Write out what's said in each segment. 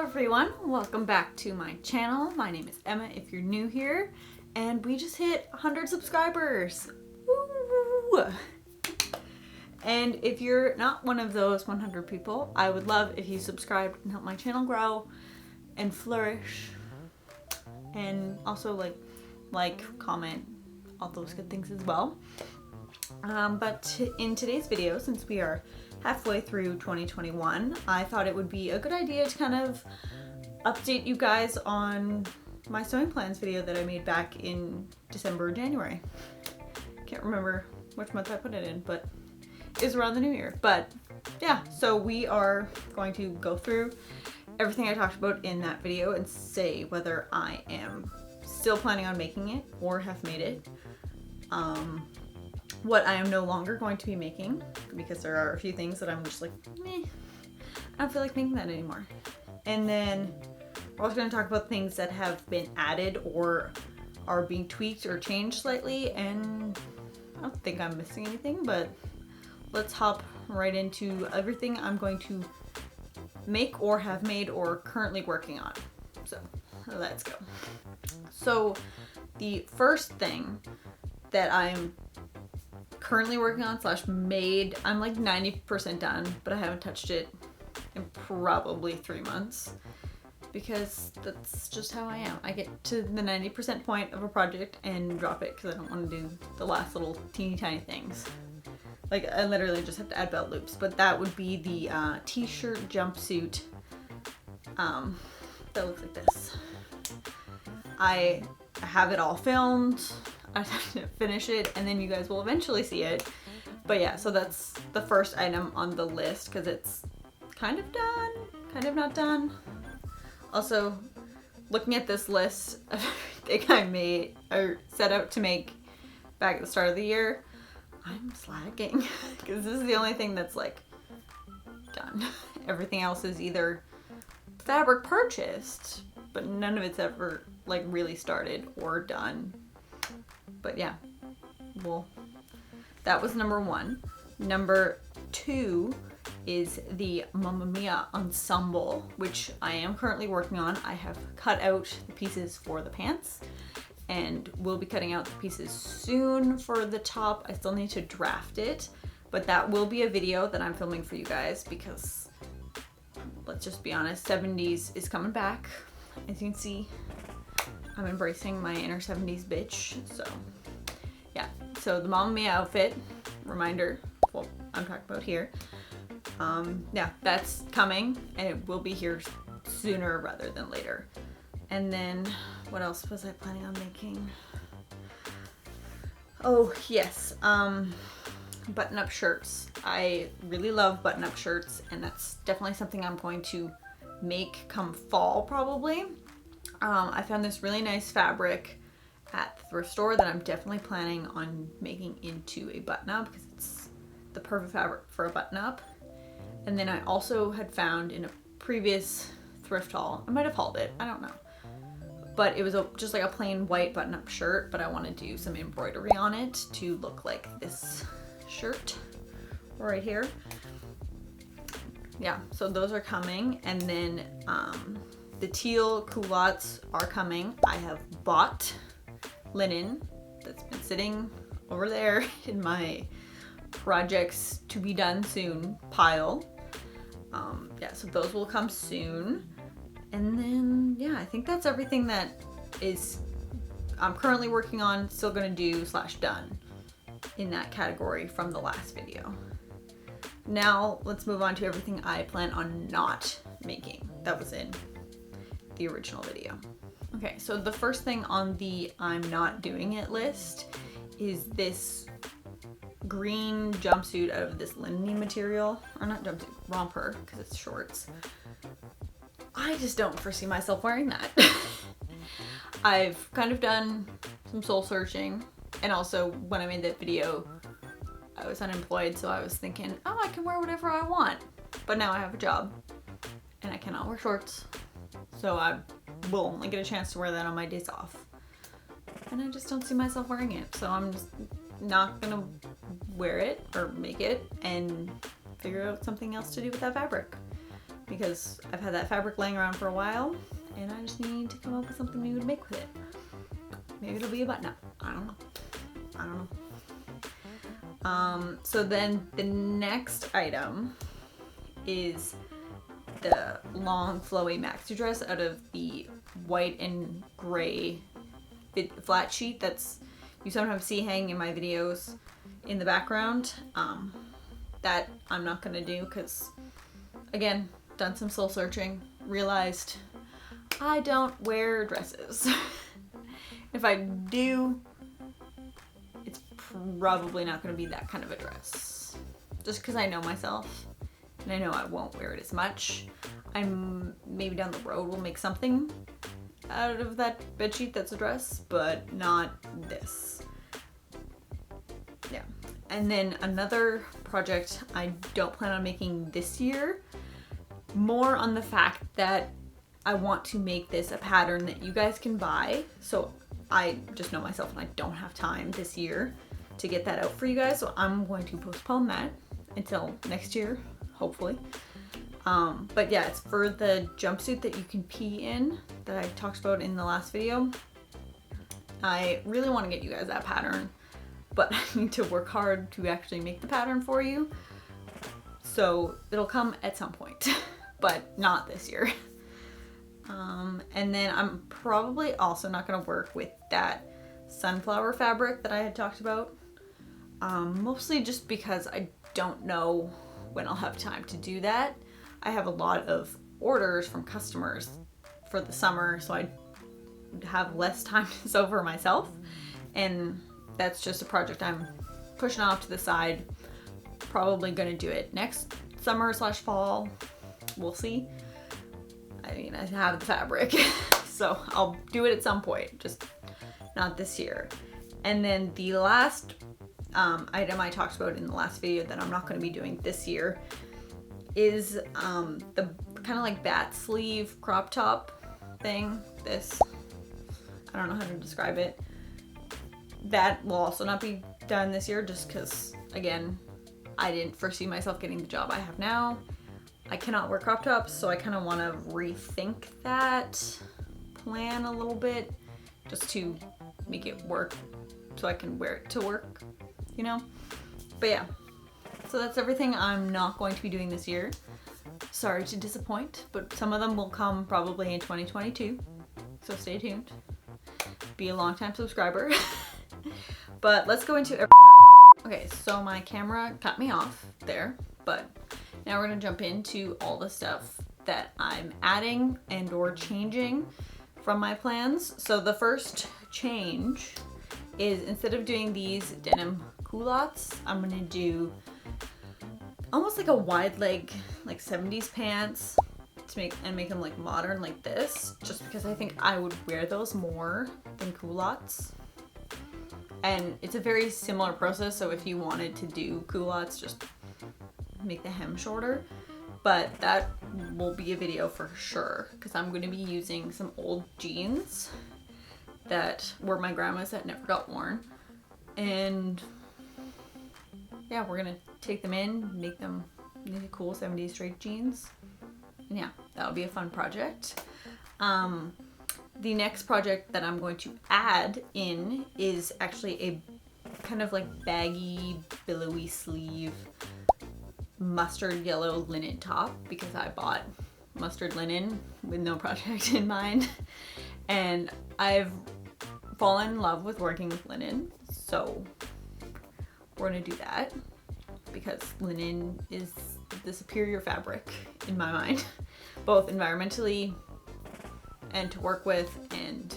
everyone, welcome back to my channel. My name is Emma if you're new here, and we just hit 100 subscribers. Woo! And if you're not one of those 100 people, I would love if you subscribed and help my channel grow and flourish, and also like, comment, all those good things as well. But in today's video, since we are halfway through 2021, I thought it would be a good idea to kind of update you guys on my sewing plans video that I made back in December or January. Can't remember which month I put it in, but it was around the new year. But yeah, so we are going to go through everything I talked about in that video and say whether I am still planning on making it or have made it. What I am no longer going to be making, because there are a few things that I'm just like, meh, I don't feel like making that anymore. And then we're also going to talk about things that have been added or are being tweaked or changed slightly, and I don't think I'm missing anything, but let's hop right into everything I'm going to make or have made or currently working on. So let's go. So the first thing that I'm currently working on / made, I'm like 90% done, but I haven't touched it in probably 3 months, because that's just how I am. I get to the 90% point of a project and drop it because I don't want to do the last little teeny tiny things. Like, I literally just have to add belt loops, but that would be the t-shirt jumpsuit that looks like this. I have it all filmed. I have to finish it, and then you guys will eventually see it. But yeah, so that's the first item on the list because it's kind of done, kind of not done. Also, looking at this list of everything I made or set out to make back at the start of the year, I'm slacking because this is the only thing that's like done. Everything else is either fabric purchased, but none of it's ever like really started or done. But yeah, well, that was number 1. Number 2 is the Mamma Mia ensemble, which I am currently working on. I have cut out the pieces for the pants and will be cutting out the pieces soon for the top. I still need to draft it, but that will be a video that I'm filming for you guys because, let's just be honest, 70s is coming back. As you can see, I'm embracing my inner 70s bitch. So yeah, so the Mamma Mia outfit, reminder, what I'm talking about here. Yeah, that's coming and it will be here sooner rather than later. And then what else was I planning on making? Oh yes, button-up shirts. I really love button-up shirts, and that's definitely something I'm going to make come fall probably. I found this really nice fabric at the thrift store that I'm definitely planning on making into a button-up because it's the perfect fabric for a button-up. And then I also had found in a previous thrift haul, I might have hauled it, I don't know, but it was just like a plain white button-up shirt, but I want to do some embroidery on it to look like this shirt right here. Yeah, so those are coming. And then the teal culottes are coming. I have bought linen that's been sitting over there in my projects to be done soon pile. Yeah, so those will come soon. And then, yeah, I think that's everything that is I'm currently working on, still gonna do / done in that category from the last video. Now let's move on to everything I plan on not making that was in the original video. Okay, so the first thing on the I'm not doing it list is this green jumpsuit out of this linen material, or not jumpsuit, romper, because it's shorts. I just don't foresee myself wearing that. I've kind of done some soul searching, and also when I made that video I was unemployed, so I was thinking, oh, I can wear whatever I want, but now I have a job and I cannot wear shorts, so I will only get a chance to wear that on my days off, and I just don't see myself wearing it, so I'm just not gonna wear it or make it and figure out something else to do with that fabric. because I've had that fabric laying around for a while and I just need to come up with something new to make with it. Maybe it'll be a button up. I don't know. So then the next item is the long flowy maxi dress out of the white and gray flat sheet that's you sometimes see hanging in my videos in the background. That I'm not gonna do because, again, done some soul searching, realized I don't wear dresses. If I do, it's probably not gonna be that kind of a dress. Just because I know myself and I know I won't wear it as much. I'm maybe down the road will make something out of that bedsheet that's a dress, but not this. Yeah. And then another project I don't plan on making this year, more on the fact that I want to make this a pattern that you guys can buy. So I just know myself and I don't have time this year to get that out for you guys. So I'm going to postpone that until next year, hopefully. But yeah, it's for the jumpsuit that you can pee in that I talked about in the last video. I really want to get you guys that pattern, but I need to work hard to actually make the pattern for you. So it'll come at some point, but not this year. And then I'm probably also not going to work with that sunflower fabric that I had talked about. Mostly just because I don't know when I'll have time to do that. I have a lot of orders from customers for the summer, so I have less time to sew for myself. And that's just a project I'm pushing off to the side. Probably gonna do it next summer / fall. We'll see. I mean, I have the fabric, so I'll do it at some point, just not this year. And then the last item I talked about in the last video that I'm not gonna be doing this year is the kind of like bat sleeve crop top thing. This, I don't know how to describe it. That will also not be done this year just because, again, I didn't foresee myself getting the job I have now. I cannot wear crop tops, so I kind of want to rethink that plan a little bit just to make it work so I can wear it to work, you know? But yeah, so that's everything I'm not going to be doing this year. Sorry to disappoint, but some of them will come probably in 2022, so stay tuned. Be a long-time subscriber. But let's go into okay, so my camera cut me off there, but now we're gonna jump into all the stuff that I'm adding and or changing from my plans. So the first change is, instead of doing these denim culottes, I'm gonna do almost like a wide leg, like 70s pants to make them like modern like this, just because I think I would wear those more than culottes. And it's a very similar process, so if you wanted to do culottes, just make the hem shorter. But that will be a video for sure, because I'm going to be using some old jeans that were my grandma's that never got worn. And yeah, we're going to take them in, make them really cool 70s straight jeans. And yeah, that'll be a fun project. The next project that I'm going to add in is actually a kind of like baggy, billowy sleeve mustard yellow linen top, because I bought mustard linen with no project in mind. And I've fallen in love with working with linen, so we're gonna do that because linen is the superior fabric in my mind, both environmentally and to work with and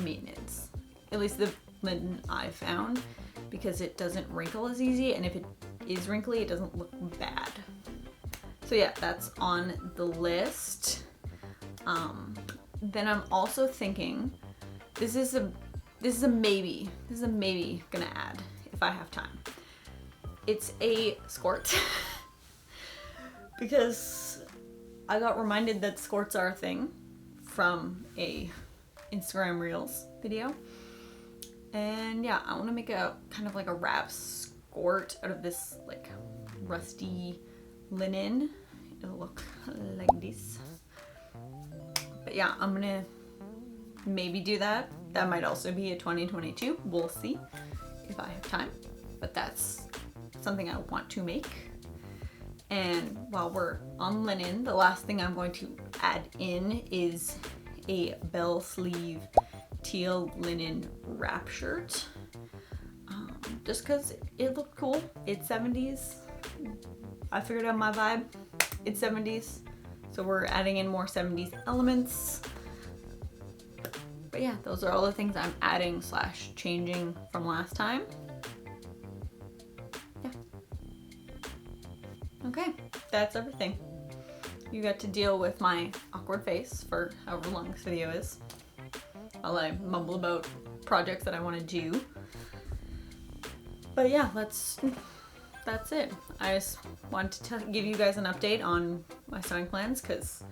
maintenance. At least the linen I found, because it doesn't wrinkle as easy, and if it is wrinkly, it doesn't look bad. So yeah, that's on the list. Then I'm also thinking, this is a maybe gonna add if I have time. It's a skirt because I got reminded that skirts are a thing from a Instagram Reels video. And yeah, I want to make a kind of like a wrap skirt out of this like rusty linen. it'll look like this. But yeah, I'm gonna maybe do that. That might also be a 2022. We'll see if I have time. But that's something I want to make. And while we're on linen, the last thing I'm going to add in is a bell sleeve teal linen wrap shirt. Just because it looked cool. It's 70s. I figured out my vibe. It's 70s. So we're adding in more 70s elements. But yeah, those are all the things I'm adding / changing from last time. Yeah. Okay, that's everything. You got to deal with my awkward face for however long this video is, while I mumble about projects that I want to do. But yeah, that's it. I just wanted to give you guys an update on my sewing plans, because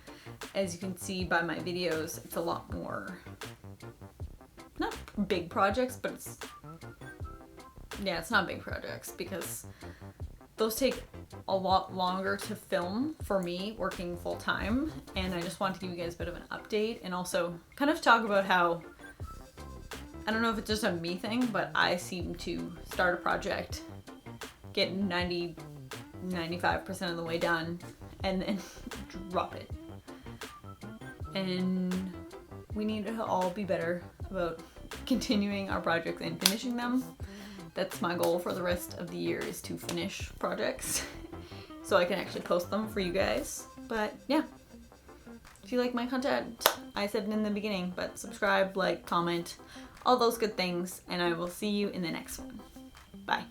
as you can see by my videos, it's a lot more, not big projects, but it's not big projects, because those take a lot longer to film for me working full time, and I just wanted to give you guys a bit of an update, and also kind of talk about how, I don't know if it's just a me thing, but I seem to start a project, get 90-95% of the way done, and then drop it. And we need to all be better about continuing our projects and finishing them. That's my goal for the rest of the year, is to finish projects so I can actually post them for you guys. But yeah, if you like my content, I said it in the beginning, but subscribe, like, comment, all those good things, and I will see you in the next one. Bye.